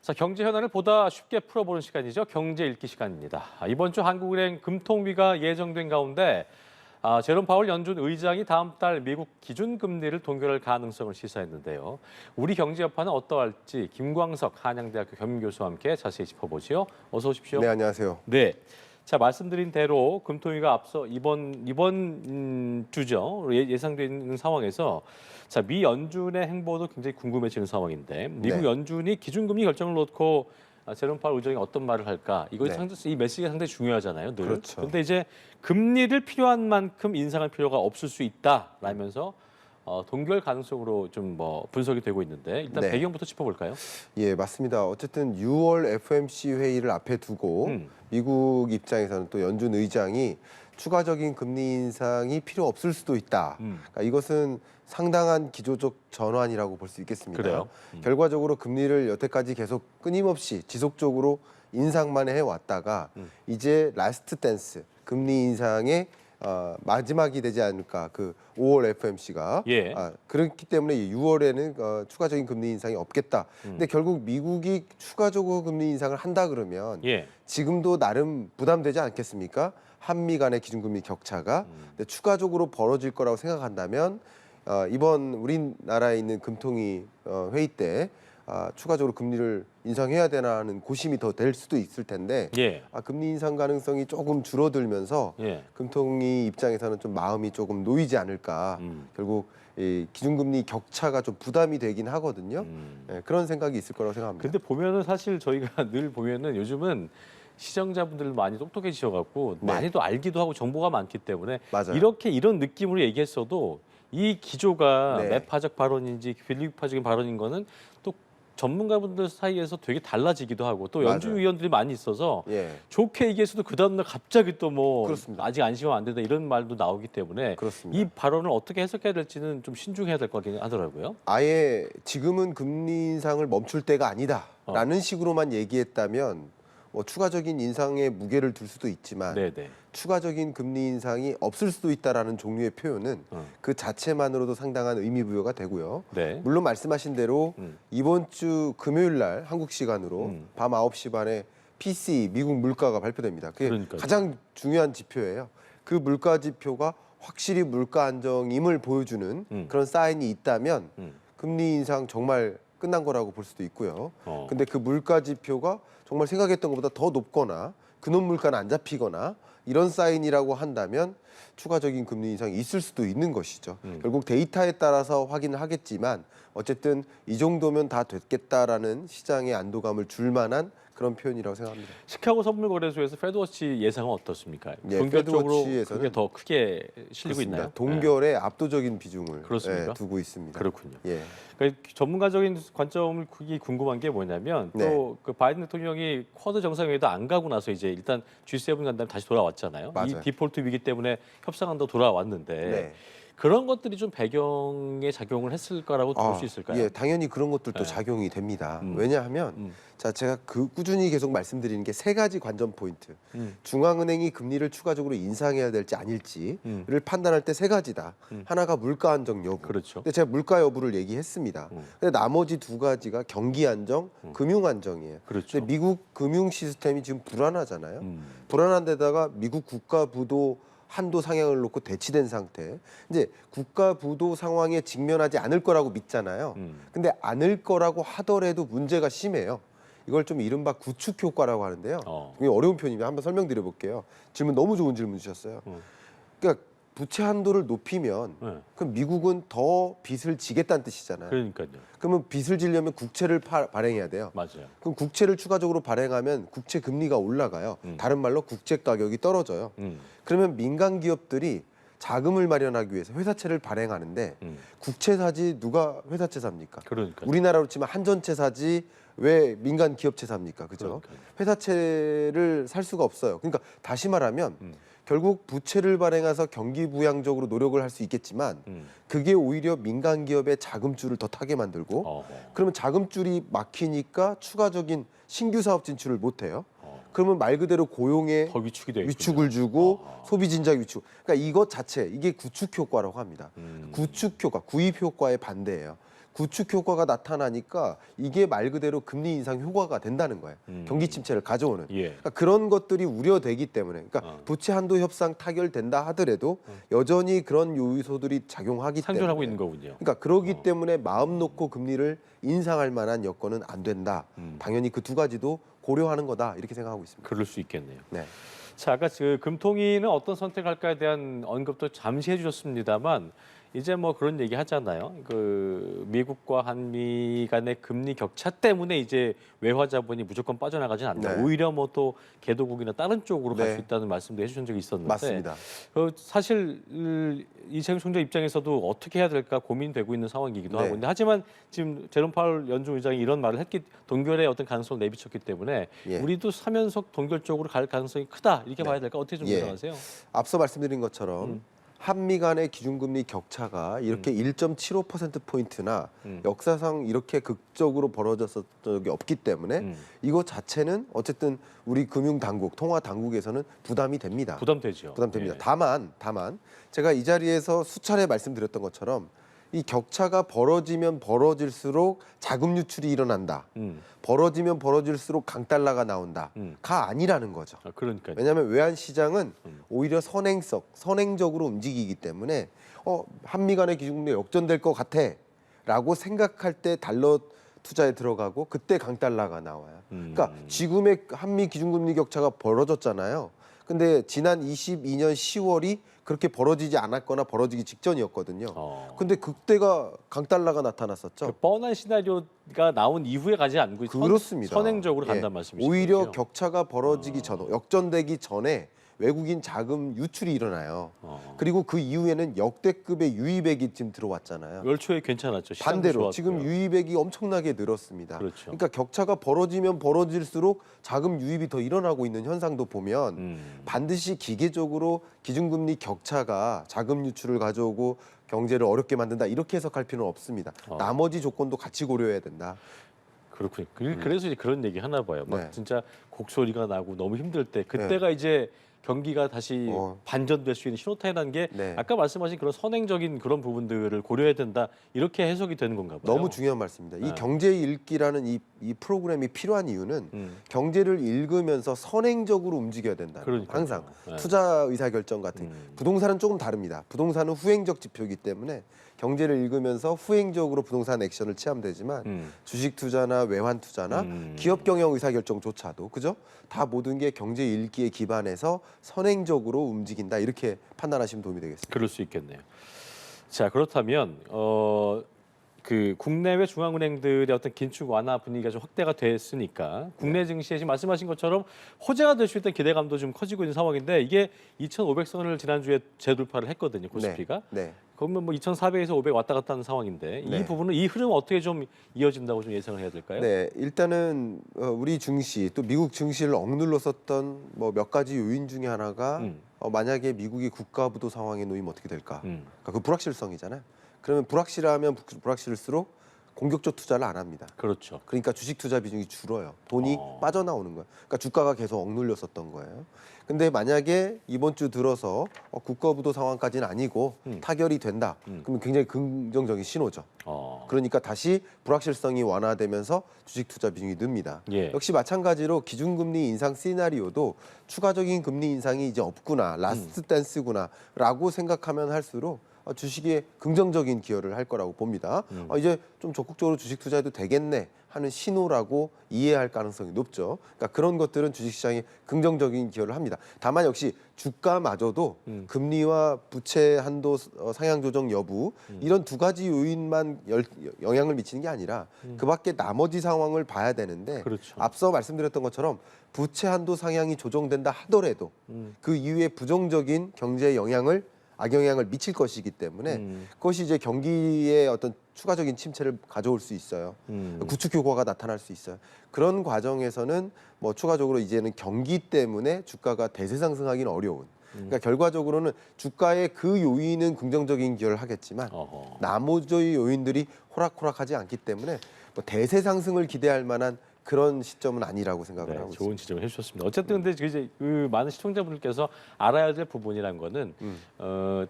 자, 경제 현안을 보다 쉽게 풀어보는 시간이죠. 경제 읽기 시간입니다. 이번 주 한국은행 금통위가 예정된 가운데 제롬 파월 연준 의장이 다음 달 미국 기준금리를 동결할 가능성을 시사했는데요. 우리 경제여파는 어떠할지 김광석 한양대학교 겸임교수와 함께 자세히 짚어보지요. 어서 오십시오. 네, 안녕하세요. 네. 자, 말씀드린 대로 금통위가 앞서 이번 주죠. 예상되어 있는 상황에서 자, 미 연준의 행보도 굉장히 궁금해지는 상황인데 미국 네. 연준이 기준금리 결정을 놓고 제롬 파월 의장이 어떤 말을 할까? 이 메시지가 상당히 중요하잖아요. 늘. 그렇죠. 그런데 이제 금리를 필요한 만큼 인상할 필요가 없을 수 있다라면서 동결 가능성으로 좀 분석이 되고 있는데 일단 네. 배경부터 짚어볼까요? 예, 맞습니다. 어쨌든 6월 FOMC 회의를 앞에 두고 미국 입장에서는 또 연준 의장이 추가적인 금리 인상이 필요 없을 수도 있다. 그러니까 이것은 상당한 기조적 전환이라고 볼 수 있겠습니다. 그래요? 결과적으로 금리를 여태까지 계속 끊임없이 지속적으로 인상만 해왔다가 이제 라스트 댄스, 금리 인상의 마지막이 되지 않을까, 그 5월 FOMC가. 예. 그렇기 때문에 6월에는 추가적인 금리 인상이 없겠다. 근데 결국 미국이 추가적으로 금리 인상을 한다 그러면 예. 지금도 나름 부담되지 않겠습니까? 한미 간의 기준금리 격차가. 근데 추가적으로 벌어질 거라고 생각한다면 이번 우리나라에 있는 금통위 회의 때 추가적으로 금리를 인상해야 되나는 고심이 더 될 수도 있을 텐데 예. 금리 인상 가능성이 조금 줄어들면서 예. 금통위 입장에서는 좀 마음이 조금 놓이지 않을까. 결국 이 기준금리 격차가 좀 부담이 되긴 하거든요. 예, 그런 생각이 있을 거라고 생각합니다. 근데 보면은 사실 저희가 늘 보면은 요즘은 시청자분들 많이 똑똑해지셔갖고 네. 많이도 알기도 하고 정보가 많기 때문에 맞아요. 이런 느낌으로 얘기했어도 이 기조가 네. 매파적 발언인지 빌리파적인 발언인 거는 또 전문가분들 사이에서 되게 달라지기도 하고 또 연준 맞아요. 위원들이 많이 있어서 예, 좋게 얘기해서도 그 다음날 갑자기 또 그렇습니다. 아직 안심하면 안 된다 이런 말도 나오기 때문에 그렇습니다. 이 발언을 어떻게 해석해야 될지는 좀 신중해야 될 것 같긴 하더라고요. 아예 지금은 금리 인상을 멈출 때가 아니다라는 식으로만 얘기했다면 추가적인 인상에 무게를 둘 수도 있지만 네네. 추가적인 금리 인상이 없을 수도 있다라는 종류의 표현은 그 자체만으로도 상당한 의미 부여가 되고요. 네. 물론 말씀하신 대로 이번 주 금요일 날 한국 시간으로 밤 9시 반에 PCE 미국 물가가 발표됩니다. 그게 그러니까요. 가장 중요한 지표예요. 그 물가 지표가 확실히 물가 안정임을 보여주는 그런 사인이 있다면 금리 인상 정말 끝난 거라고 볼 수도 있고요. 근데 그 물가 지표가 정말 생각했던 것보다 더 높거나 근원 물가는 안 잡히거나 이런 사인이라고 한다면 추가적인 금리 인상이 있을 수도 있는 것이죠. 결국 데이터에 따라서 확인을 하겠지만 어쨌든 이 정도면 다 됐겠다라는 시장의 안도감을 줄 만한 그런 표현이라고 생각합니다. 시카고 선물거래소에서 페드워치 예상은 어떻습니까? 예, 동결적으로 페드워치에서는 그게 더 크게 실리고 그렇습니다. 있나요? 동결에 압도적인 비중을 그렇습니까? 두고 있습니다. 그렇군요. 예. 그러니까 전문가적인 관점을 궁금한 게 뭐냐면 네. 또 그 바이든 대통령이 쿼드 정상회의도 안 가고 나서 이제 일단 G7 간 다음에 다시 돌아왔잖아요. 이 맞아요. 디폴트 위기 때문에 협상한다고 돌아왔는데 네. 그런 것들이 좀 배경에 작용을 했을 거라고 볼 수 있을까요? 예, 당연히 그런 것들도 네. 작용이 됩니다. 왜냐하면 자, 제가 꾸준히 계속 말씀드리는 게 세 가지 관전 포인트. 중앙은행이 금리를 추가적으로 인상해야 될지 아닐지를 판단할 때 세 가지다. 하나가 물가 안정 여부. 그렇죠. 근데 제가 물가 여부를 얘기했습니다. 근데 나머지 두 가지가 경기 안정, 금융 안정이에요. 그렇죠. 근데 미국 금융 시스템이 지금 불안하잖아요. 불안한 데다가 미국 국가 부도 한도 상향을 놓고 대치된 상태. 이제 국가 부도 상황에 직면하지 않을 거라고 믿잖아요. 근데 않을 거라고 하더라도 문제가 심해요. 이걸 좀 이른바 구축 효과라고 하는데요. 굉장히 어려운 표현이면 한번 설명드려 볼게요. 질문 너무 좋은 질문 주셨어요. 그러니까 부채 한도를 높이면 그럼 미국은 더 빚을 지겠다는 뜻이잖아요. 그러니까요. 그러면 빚을 지려면 국채를 발행해야 돼요. 맞아요. 그럼 국채를 추가적으로 발행하면 국채 금리가 올라가요. 다른 말로 국채 가격이 떨어져요. 그러면 민간 기업들이 자금을 마련하기 위해서 회사채를 발행하는데 국채 사지 누가 회사채 삽니까? 그러니까요. 우리나라로 치면 한전채 사지 왜 민간 기업채 삽니까? 그죠? 그러니까요. 회사채를 살 수가 없어요. 그러니까 다시 말하면 결국 부채를 발행해서 경기 부양적으로 노력을 할 수 있겠지만 그게 오히려 민간 기업의 자금줄을 더 타게 만들고 그러면 자금줄이 막히니까 추가적인 신규 사업 진출을 못 해요. 그러면 말 그대로 고용에 더 위축이 되겠군요. 위축을 주고 소비 진작 위축. 그러니까 이것 자체 이게 구축 효과라고 합니다. 구축 효과, 구입 효과의 반대예요. 구축 효과가 나타나니까 이게 말 그대로 금리 인상 효과가 된다는 거예요. 경기 침체를 가져오는. 예. 그러니까 그런 것들이 우려되기 때문에 그러니까 부채 한도 협상 타결된다 하더라도 여전히 그런 요소들이 작용하기 상존하고 때문에 있는 거군요. 그러니까 그러기 때문에 마음 놓고 금리를 인상할 만한 여건은 안 된다. 당연히 그 두 가지도 고려하는 거다 이렇게 생각하고 있습니다. 그럴 수 있겠네요. 네. 자, 아까 그 금통위는 어떤 선택할까에 대한 언급도 잠시 해주셨습니다만 이제 뭐 그런 얘기 하잖아요. 그 미국과 한미 간의 금리 격차 때문에 이제 외화 자본이 무조건 빠져나가진 않는다. 네. 오히려 뭐 또 개도국이나 다른 쪽으로 갈 네. 수 있다는 말씀도 해주신 적이 있었는데 맞습니다. 사실 이재용 총재 입장에서도 어떻게 해야 될까 고민되고 있는 상황이기도 네. 하고 근데 하지만 지금 제롬 파월 연준 의장이 이런 말을 했기 동결의 어떤 가능성을 내비쳤기 때문에 예. 우리도 3연속 동결 쪽으로 갈 가능성이 크다 이렇게 네. 봐야 될까 어떻게 좀 예. 생각하세요? 앞서 말씀드린 것처럼 한미 간의 기준금리 격차가 이렇게 1.75%포인트나 역사상 이렇게 극적으로 벌어졌던 적이 없기 때문에 이거 자체는 어쨌든 우리 금융당국, 통화당국에서는 부담이 됩니다. 부담되죠. 부담됩니다. 예. 다만 제가 이 자리에서 수차례 말씀드렸던 것처럼 이 격차가 벌어지면 벌어질수록 자금 유출이 일어난다. 벌어지면 벌어질수록 강달러가 나온다. 가 아니라는 거죠. 아, 그러니까요. 왜냐하면 외환 시장은 오히려 선행적으로 움직이기 때문에 한미 간의 기준금리 역전될 것 같아라고 생각할 때 달러 투자에 들어가고 그때 강달러가 나와요. 그러니까 지금의 한미 기준금리 격차가 벌어졌잖아요. 근데 지난 22년 10월이 그렇게 벌어지지 않았거나 벌어지기 직전이었거든요. 근데 그때가 강달러가 나타났었죠. 그 뻔한 시나리오가 나온 이후에 가지 않고 그렇습니다. 선행적으로 예. 간다는 말씀이시죠. 오히려 격차가 벌어지기 전, 역전되기 전에 외국인 자금 유출이 일어나요. 그리고 그 이후에는 역대급의 유입액이 지금 들어왔잖아요. 월 초에 괜찮았죠. 시장도 반대로 좋았고요. 지금 유입액이 엄청나게 늘었습니다. 그렇죠. 그러니까 격차가 벌어지면 벌어질수록 자금 유입이 더 일어나고 있는 현상도 보면 반드시 기계적으로 기준금리 격차가 자금 유출을 가져오고 경제를 어렵게 만든다 이렇게 해석할 필요는 없습니다. 나머지 조건도 같이 고려해야 된다. 그렇군요. 그래서 이제 그런 얘기 하나 봐요. 막 네. 진짜 곡소리가 나고 너무 힘들 때 그때가 이제 경기가 다시 반전될 수 있는 신호탄이라는 게 네. 아까 말씀하신 그런 선행적인 그런 부분들을 고려해야 된다 이렇게 해석이 되는 건가 봐요. 너무 중요한 말씀입니다. 이 경제 읽기라는 이 프로그램이 필요한 이유는 경제를 읽으면서 선행적으로 움직여야 된다. 그러니까요. 항상 네. 투자 의사 결정 같은 부동산은 조금 다릅니다. 부동산은 후행적 지표이기 때문에 경제를 읽으면서 후행적으로 부동산 액션을 취하면 되지만 주식 투자나 외환 투자나 기업 경영 의사 결정조차도 그죠? 다 모든 게 경제 읽기에 기반해서 선행적으로 움직인다 이렇게 판단하시면 도움이 되겠습니다. 그럴 수 있겠네요. 자 그렇다면 그 국내외 중앙은행들의 어떤 긴축 완화 분위기가 좀 확대가 됐으니까 국내 증시에 지금 말씀하신 것처럼 호재가 될 수 있다는 기대감도 좀 커지고 있는 상황인데 이게 2,500선을 지난주에 재돌파를 했거든요. 코스피가. 네. 그러면 뭐 2,400에서 500 왔다 갔다 하는 상황인데 네. 이 부분은 이 흐름 어떻게 좀 이어진다고 좀 예상을 해야 될까요? 네, 일단은 우리 증시 또 미국 증시를 억눌렀었던 뭐 몇 가지 요인 중에 하나가 만약에 미국이 국가부도 상황에 놓이면 어떻게 될까? 그러니까 그 불확실성이잖아요. 그러면 불확실하면 불확실수록 공격적 투자를 안 합니다. 그렇죠. 그러니까 주식 투자 비중이 줄어요. 돈이 빠져나오는 거예요. 그러니까 주가가 계속 억눌렸었던 거예요. 근데 만약에 이번 주 들어서 국가부도 상황까지는 아니고 타결이 된다. 그러면 굉장히 긍정적인 신호죠. 그러니까 다시 불확실성이 완화되면서 주식 투자 비중이 늡니다. 예. 역시 마찬가지로 기준금리 인상 시나리오도 추가적인 금리 인상이 이제 없구나, 라스트 댄스구나라고 생각하면 할수록 주식에 긍정적인 기여를 할 거라고 봅니다. 이제 좀 적극적으로 주식 투자해도 되겠네 하는 신호라고 이해할 가능성이 높죠. 그러니까 그런 것들은 주식시장에 긍정적인 기여를 합니다. 다만 역시 주가마저도 금리와 부채 한도 상향 조정 여부 이런 두 가지 요인만 영향을 미치는 게 아니라 그밖에 나머지 상황을 봐야 되는데 그렇죠. 앞서 말씀드렸던 것처럼 부채 한도 상향이 조정된다 하더라도 그 이후에 부정적인 경제 영향을 악영향을 미칠 것이기 때문에 그것이 이제 경기에 어떤 추가적인 침체를 가져올 수 있어요. 구축 효과가 나타날 수 있어요. 그런 과정에서는 뭐 추가적으로 이제는 경기 때문에 주가가 대세 상승하기는 어려운. 그러니까 결과적으로는 주가의 그 요인은 긍정적인 기여를 하겠지만 나머지 요인들이 호락호락하지 않기 때문에 뭐 대세 상승을 기대할 만한 그런 시점은 아니라고 생각을 네, 하고 좋은 있습니다. 지적을 해주셨습니다. 어쨌든 근데 이제 그 많은 시청자분들께서 알아야 될 부분이란 거는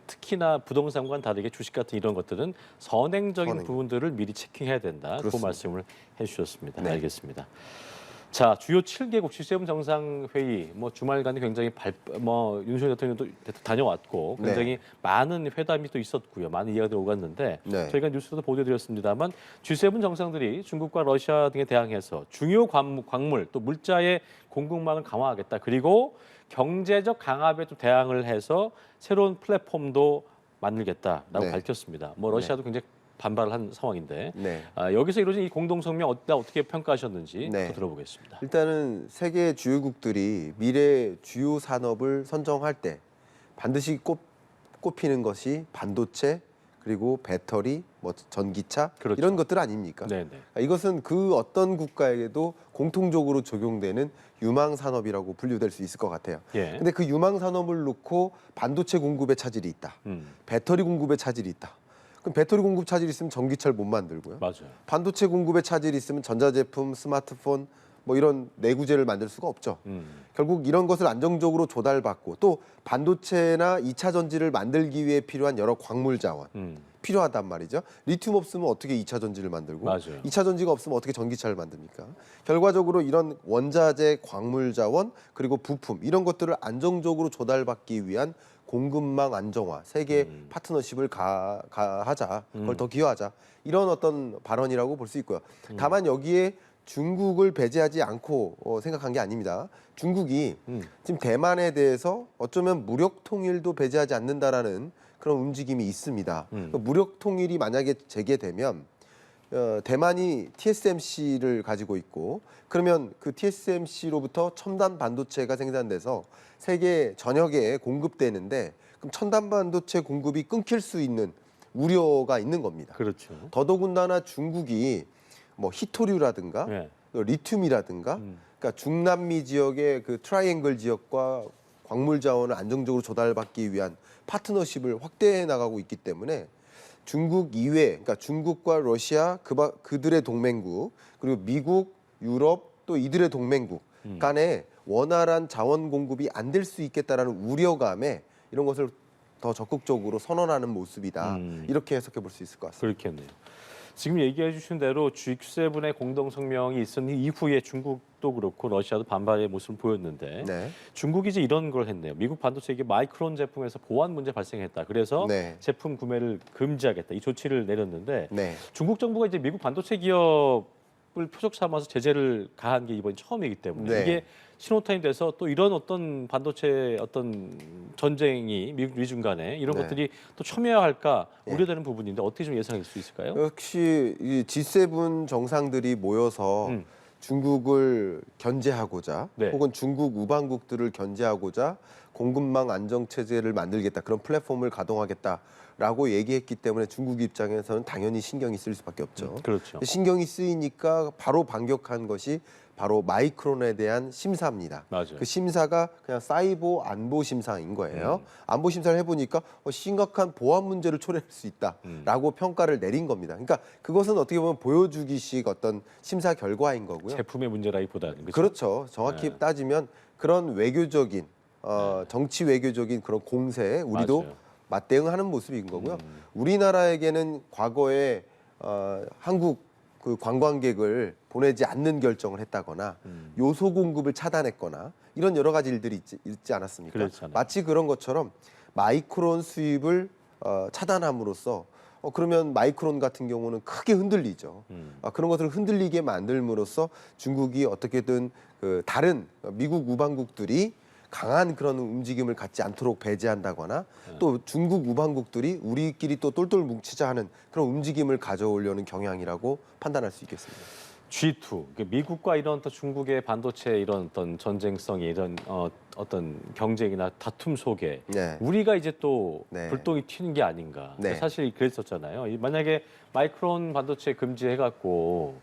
특히나 부동산과는 다르게 주식 같은 이런 것들은 선행적인 선행. 부분들을 미리 체킹해야 된다. 그 그렇습니다. 말씀을 해주셨습니다. 네. 알겠습니다. 자, 주요 7개국 G7 정상회의 뭐 주말간에 굉장히 윤석열 대통령도 다녀왔고 굉장히 네. 많은 회담이 또 있었고요. 많은 이야기가 오갔는데 네. 저희가 뉴스도 보도드렸습니다만 G7 정상들이 중국과 러시아 등에 대항해서 중요 광물 또 물자의 공급망을 강화하겠다. 그리고 경제적 강압에 또 대항을 해서 새로운 플랫폼도 만들겠다라고 네. 밝혔습니다. 뭐 러시아도 굉장히 반발을 한 상황인데 네. 여기서 이루어진 이 공동 성명 어떻게 평가하셨는지 네. 또 들어보겠습니다. 일단은 세계 주요국들이 미래 주요 산업을 선정할 때 반드시 꼽히는 것이 반도체 그리고 배터리, 뭐 전기차 그렇죠. 이런 것들 아닙니까? 네네. 이것은 그 어떤 국가에게도 공통적으로 적용되는 유망 산업이라고 분류될 수 있을 것 같아요. 예. 근데 그 유망 산업을 놓고 반도체 공급에 차질이 있다. 배터리 공급에 차질이 있다. 그럼 배터리 공급 차질이 있으면 전기차를 못 만들고요. 맞아요. 반도체 공급에 차질이 있으면 전자제품, 스마트폰 뭐 이런 내구재를 만들 수가 없죠. 결국 이런 것을 안정적으로 조달받고 또 반도체나 2차 전지를 만들기 위해 필요한 여러 광물 자원 필요하단 말이죠. 리튬 없으면 어떻게 2차 전지를 만들고 맞아요. 2차 전지가 없으면 어떻게 전기차를 만듭니까? 결과적으로 이런 원자재, 광물 자원 그리고 부품 이런 것들을 안정적으로 조달받기 위한 공급망 안정화, 세계 파트너십을 하자, 그걸 더 기여하자 이런 어떤 발언이라고 볼 수 있고요. 다만 여기에 중국을 배제하지 않고 생각한 게 아닙니다. 중국이 지금 대만에 대해서 어쩌면 무력 통일도 배제하지 않는다라는 그런 움직임이 있습니다. 무력 통일이 만약에 재개되면 대만이 TSMC를 가지고 있고 그러면 그 TSMC로부터 첨단 반도체가 생산돼서 세계 전역에 공급되는데 그럼 첨단 반도체 공급이 끊길 수 있는 우려가 있는 겁니다. 그렇죠. 더더군다나 중국이 뭐 히토류라든가 네. 리튬이라든가 그러니까 중남미 지역의 그 트라이앵글 지역과 광물 자원을 안정적으로 조달받기 위한 파트너십을 확대해 나가고 있기 때문에 중국 이외, 그러니까 중국과 러시아 그들의 동맹국 그리고 미국, 유럽 또 이들의 동맹국 간에 원활한 자원 공급이 안 될 수 있겠다라는 우려감에 이런 것을 더 적극적으로 선언하는 모습이다. 이렇게 해석해 볼 수 있을 것 같습니다. 그렇겠네요. 지금 얘기해 주신 대로 G7의 공동 성명이 있은 이후에 중국도 그렇고 러시아도 반발의 모습을 보였는데 네. 중국이 이제 이런 걸 했네요. 미국 반도체 마이크론 제품에서 보안 문제 발생했다. 그래서 네. 제품 구매를 금지하겠다. 이 조치를 내렸는데 네. 중국 정부가 이제 미국 반도체 기업을 표적 삼아서 제재를 가한 게 이번이 처음이기 때문에 네. 이게 신호탄이 돼서 또 이런 어떤 반도체 어떤 전쟁이 미중 간에 이런 네. 것들이 또 첨예할까 예. 우려되는 부분인데 어떻게 좀 예상할 수 있을까요? 역시 이 G7 정상들이 모여서 중국을 견제하고자 네. 혹은 중국 우방국들을 견제하고자 공급망 안정 체제를 만들겠다 그런 플랫폼을 가동하겠다라고 얘기했기 때문에 중국 입장에서는 당연히 신경이 쓰일 수밖에 없죠. 그렇죠. 신경이 쓰이니까 바로 반격한 것이 바로 마이크론에 대한 심사입니다. 맞아요. 그 심사가 그냥 사이버 안보 심사인 거예요. 안보 심사를 해보니까 심각한 보안 문제를 초래할 수 있다라고 평가를 내린 겁니다. 그러니까 그것은 어떻게 보면 보여주기식 어떤 심사 결과인 거고요. 제품의 문제라기보다는 그렇죠? 그렇죠. 정확히 따지면 그런 외교적인 정치 외교적인 그런 공세에 우리도 맞아요. 맞대응하는 모습인 거고요. 우리나라에게는 과거에 한국 그 관광객을 보내지 않는 결정을 했다거나 요소 공급을 차단했거나 이런 여러 가지 일들이 있지 않았습니까? 그렇잖아요. 마치 그런 것처럼 마이크론 수입을 차단함으로써 그러면 마이크론 같은 경우는 크게 흔들리죠. 그런 것들을 흔들리게 만들므로써 중국이 어떻게든 그 다른 미국 우방국들이 강한 그런 움직임을 갖지 않도록 배제한다거나 또 중국 우방국들이 우리끼리 또 똘똘 뭉치자 하는 그런 움직임을 가져오려는 경향이라고 판단할 수 있겠습니다. G2, 미국과 이런 또 중국의 반도체 이런 어떤 전쟁성이 이런 어떤 경쟁이나 다툼 속에 네. 우리가 이제 또 네. 불똥이 튀는 게 아닌가. 네. 사실 그랬었잖아요. 만약에 마이크론 반도체 금지해갖고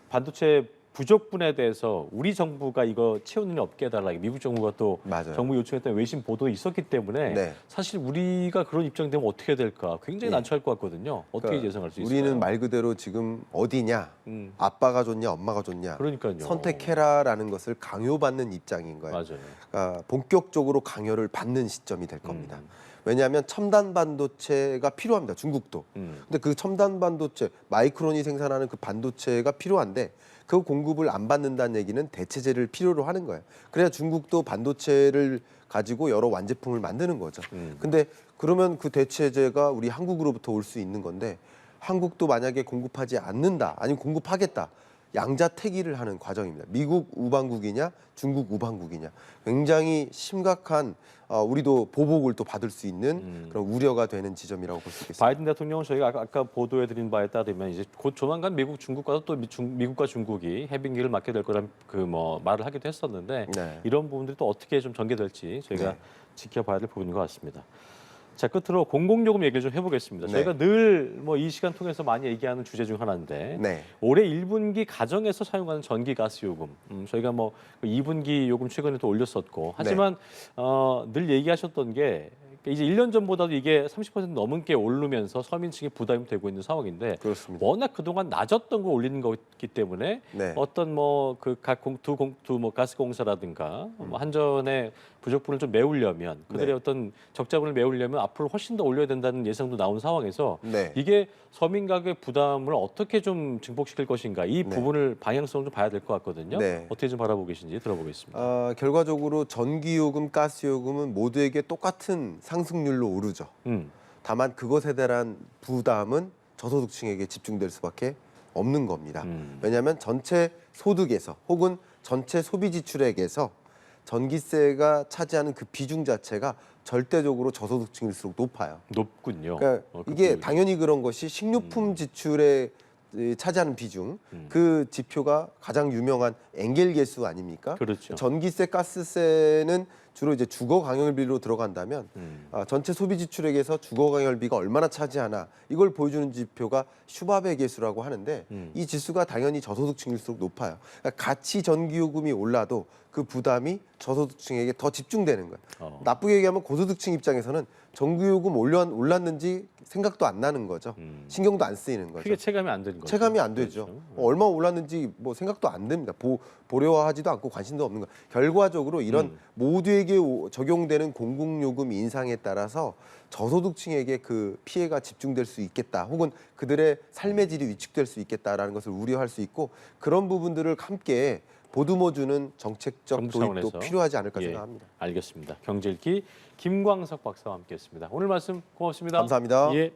반도체 부족분에 대해서 우리 정부가 이거 채우는 일 없게 해달라. 미국 정부가 또 맞아요. 정부 요청했던 외신 보도 있었기 때문에 네. 사실 우리가 그런 입장 되면 어떻게 될까 굉장히 예. 난처할 것 같거든요. 어떻게 그러니까 예상할 수 있을까요? 우리는 말 그대로 지금 어디냐, 아빠가 좋냐, 엄마가 좋냐, 그러니까요. 선택해라라는 것을 강요받는 입장인 거예요. 맞아요. 그러니까 본격적으로 강요를 받는 시점이 될 겁니다. 왜냐하면 첨단 반도체가 필요합니다. 중국도. 근데 그 첨단 반도체, 마이크론이 생산하는 그 반도체가 필요한데 그 공급을 안 받는다는 얘기는 대체재를 필요로 하는 거예요. 그래야 중국도 반도체를 가지고 여러 완제품을 만드는 거죠. 근데 그러면 그 대체재가 우리 한국으로부터 올 수 있는 건데 한국도 만약에 공급하지 않는다, 아니면 공급하겠다. 양자택일을 하는 과정입니다. 미국 우방국이냐, 중국 우방국이냐. 굉장히 심각한 우리도 보복을 또 받을 수 있는 그런 우려가 되는 지점이라고 볼 수 있겠습니다. 바이든 대통령은 저희가 아까 보도해드린 바에 따르면 이제 곧 조만간 미국, 중국과도 또 미국과 중국이 해빙기를 맞게 될 거란 말을 하기도 했었는데 네. 이런 부분들이 또 어떻게 좀 전개될지 저희가 네. 지켜봐야 될 부분인 것 같습니다. 자, 끝으로 공공요금 얘기를 좀 해보겠습니다. 네. 저희가 늘 이 시간 통해서 많이 얘기하는 주제 중 하나인데 네. 올해 1분기 가정에서 사용하는 전기, 가스 요금 저희가 2분기 요금 최근에 또 올렸었고 하지만 늘 얘기하셨던 게 이제 1년 전보다도 이게 30% 넘은 게 오르면서 서민층이 부담이 되고 있는 상황인데 그렇습니다. 워낙 그동안 낮았던 거 올리는 거기 때문에 네. 어떤 각 가스공사라든가 한전의 부족분을 좀 메우려면 그들의 네. 어떤 적자분을 메우려면 앞으로 훨씬 더 올려야 된다는 예상도 나온 상황에서 네. 이게 서민 가구의 부담을 어떻게 좀 증폭시킬 것인가 이 네. 부분을 방향성을 좀 봐야 될 것 같거든요. 네. 어떻게 좀 바라보고 계신지 들어보겠습니다. 결과적으로 전기요금, 가스요금은 모두에게 똑같은 상승률로 오르죠. 다만 그것에 대한 부담은 저소득층에게 집중될 수밖에 없는 겁니다. 왜냐하면 전체 소득에서 혹은 전체 소비 지출액에서 전기세가 차지하는 그 비중 자체가 절대적으로 저소득층일수록 높아요. 높군요. 그러니까 이게 비율이. 당연히 그런 것이 식료품 지출에 차지하는 비중, 그 지표가 가장 유명한 엥겔 계수 아닙니까? 그렇죠. 전기세, 가스세는 주로 이제 주거 가격비로 들어간다면 전체 소비 지출액에서 주거 가격비가 얼마나 차지하나 이걸 보여주는 지표가 슈바베 계수라고 하는데 이 지수가 당연히 저소득층일수록 높아요. 그러니까 같이 전기요금이 올라도 그 부담이 저소득층에게 더 집중되는 거예요. 나쁘게 얘기하면 고소득층 입장에서는 전기요금 올랐는지 생각도 안 나는 거죠. 신경도 안 쓰이는 거죠. 크게 체감이 안 되는 거죠. 체감이 안 되죠. 그렇죠. 얼마 올랐는지 생각도 안 됩니다. 보려하지도 않고 관심도 없는 거. 결과적으로 이런 모두에게 적용되는 공공요금 인상에 따라서 저소득층에게 그 피해가 집중될 수 있겠다. 혹은 그들의 삶의 질이 위축될 수 있겠다라는 것을 우려할 수 있고 그런 부분들을 함께 보듬어주는 정책적 정부 도입도 차원에서. 필요하지 않을까 예, 생각합니다. 알겠습니다. 경제읽기 김광석 박사와 함께했습니다. 오늘 말씀 고맙습니다. 감사합니다. 예.